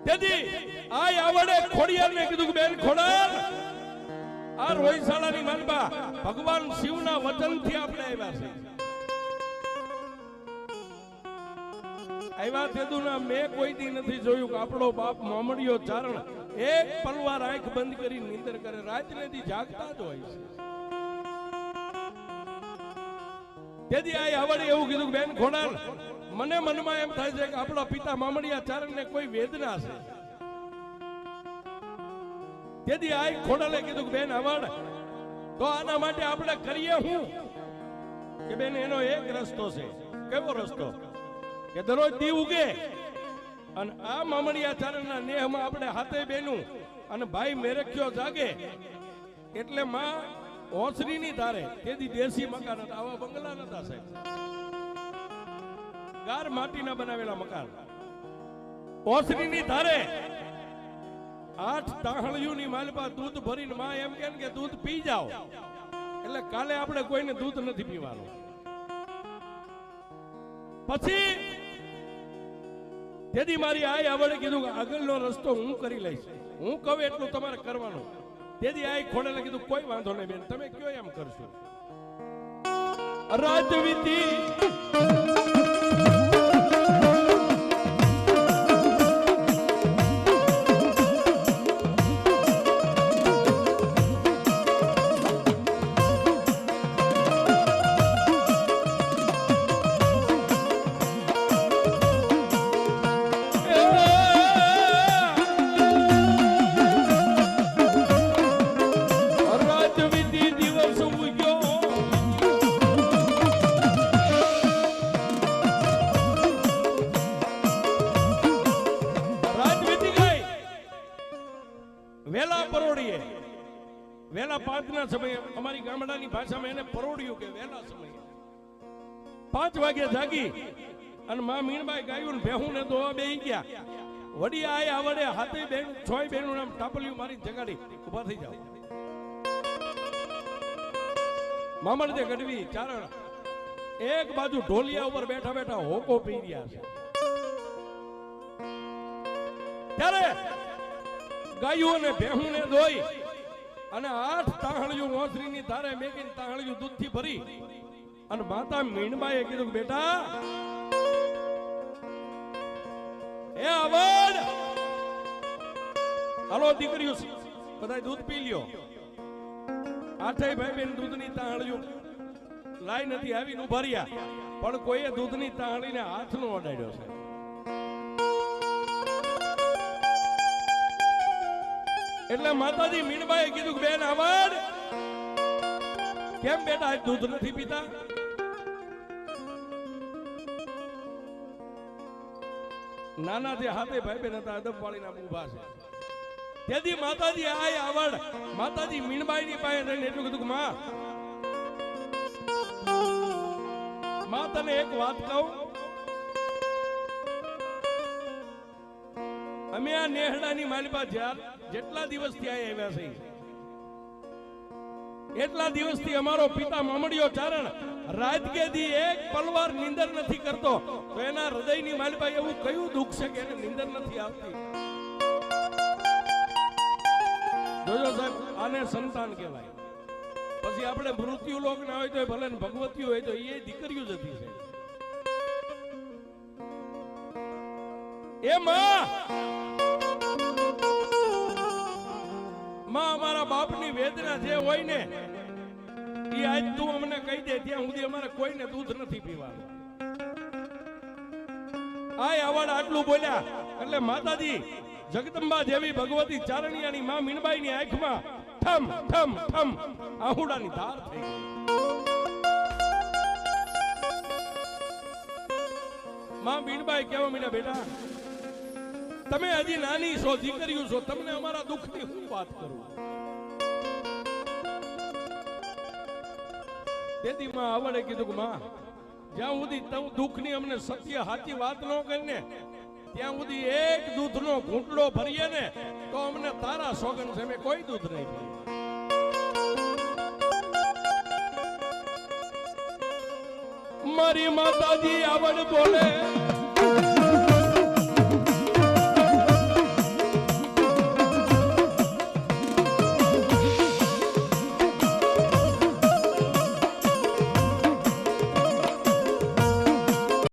તેથી આ આવડે ખોડિયારને કીધું કે બેન ખોડાર આ રોયશાળાની માનબા ભગવાન શિવના વચનથી આપણે આવ્યા છે. આવ્યા તેદુના મેં કોઈ દી નથી જોયું કે આપણો બાપ મામડિયો ચારણ એક પલવાર આંખ બંધ કરી નીંદર કરે, રાતને દી જાગતા જ હોય છે. તેથી આ આવડે એવું કીધું કે બેન ખોડાર મને મનમાં એમ થાય છે કે આપણા પિતા મામડિયા ચારણને કોઈ વેદના છે. તેથી આ ખોડાલે કીધું કે બેન આવડ તો આના માટે આપણે કરીએ હું કે બેન એનો એક રસ્તો છે. કેવો રસ્તો? કે દરરોજ દી ઉગે અને આ મામડિયા ચારણના નેહમાં આપણે હાથે બેનું અને ભાઈ મેરખ્યો જાગે એટલે માં ઓસરીની ધારે. તેથી દેશી મકાન હતા, આવા બંગલા નતા સાહેબ, ગાર માટીના બનાવેલા મકાન. ઓસરીની ધારે 8 તાહળિયુંની માલપા દૂધ ભરીને માં એમ કે દૂધ પી જાઓ એટલે કાલે આપણે કોઈને દૂધ નથી પીવાનું. પછી તેથી મારી આ આવડે કીધું કે આગળનો રસ્તો હું કરી લઈશ, હું કહું એટલું તમારે કરવાનું. તેથી આ ખોડેલે કીધું કોઈ વાંધો નહીં બેન, તમે કયો એમ કરશો. રાજવીતી વેલા પરોડીએ, વેલા 5 ના સમયે અમારી ગામડાની ભાષામાં એને પરોડ્યું કે વેલા સમયે 5 વાગે જાગી અને માં મીણબાઈ ગાયું ને ભેહું ને દોવા બેહી ગયા. વડી આય આવડે હાથે બેન 6 બેનું નામ ટાપલિયું મારી જગાડી ઉભા થઈ જાવ. મામડદે ગઢવી ચારણ એક બાજુ ઢોલિયા ઉપર બેઠા બેઠા હોકો પી રહ્યા છે. ત્યારે ગાયું અને ભેહું ને દોઈ અને 8 તાહળિયું ઓસરીની ધારે મેકીને તાહળિયું દૂધથી ભરી અને માતા મીણબાઈએ કીધું કે બેટા એ આવડ હાલો દીકરીઓ બધા દૂધ પી લ્યો. 8 ભાઈ બેન દૂધની તાહળિયું લાઈ નથી આવીને ઉભા રહ્યા, પણ કોઈએ દૂધની તાહળીને હાથ નો અડાડ્યો છે. એટલે માતાજી મીણબાઈએ કીધું કે બેન આવડ કેમ બેટા દૂધ નથી પીતા? નાના જે હાથે ભાઈ બેન હતા અદબ વાળીના ઊભા છે. તેથી માતાજી આય આવડ માતાજી મીણબાઈની પાસે જઈને એટલું કીધું કે માં તને એક વાત કહું, અમે આ નેહડાની માલિપા જેટલા દિવસથી આવ્યા છે એટલા દિવસથી અમારો પિતા મામડિયો ચારણ રાત કે દી એક પલવાર નીંદર નથી કરતો. તો એના હૃદયની માલિપા એવું કયું દુઃખ છે કે એને નીંદર નથી આવતી? જોજો સાહેબ, આને સંતાન કહેવાય. પછી આપણે મૃત્યુ લોક ના હોય તો ભલે ભગવતી હોય તો એ દીકરીઓ જ હતી છે. એ માં અમારા બાપની વેદના જે હોય ને એ આજ તું અમને કહી દે, ત્યાં સુધી અમારે કોઈને દૂધ નથી પીવાનું. આ આવડ આટલું બોલ્યા એટલે માતાજી જગદંબા જેવી ભગવતી ચારણિયાની માં મીણબાઈની આંખમાં ઠમ ઠમ ઠમ આહુડાની ધાર થઈ ગઈ. માં મીણબાઈ કેવા મીડા બેટા તમે હજી નાની છો, દીકરીઓ છો, તમને અમારા દુઃખની હું વાત કરું? તેથી માં આવડે કીધું કે માં જ્યાં સુધી તું દુઃખની અમને સત્ય સાચી વાત ન કરીને ત્યાં સુધી એક દૂધનો ઘૂંટડો ભરીએ ને તો અમને તારા સોગન છે મેં કોઈ દૂધ નહીં પીવું. મારી માતાજી આવડ બોલે